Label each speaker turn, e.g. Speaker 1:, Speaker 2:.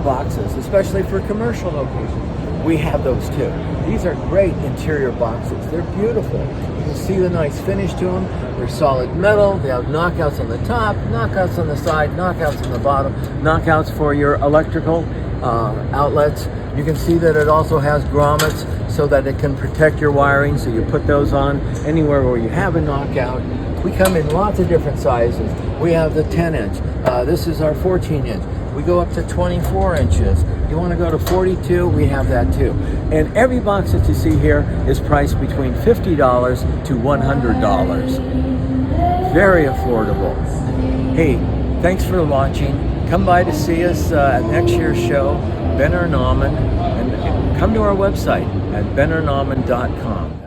Speaker 1: boxes, especially for commercial locations. We have those too. These are great interior boxes. They're beautiful. You can see the nice finish to them. They're solid metal. They have knockouts on the top, knockouts on the side, knockouts on the bottom, knockouts for your electrical outlets. You can see that it also has grommets so that it can protect your wiring, so you put those on anywhere where you have a knockout. We come in lots of different sizes. We have the 10-inch. This is our 14-inch. We go up to 24 inches. You want to go to 42, we have that too. And every box that you see here is priced between $50 to $100. Very affordable. Hey, thanks for watching. Come by to see us at next year's show, Benner-Nawman, and come to our website at Benner-Nawman.com.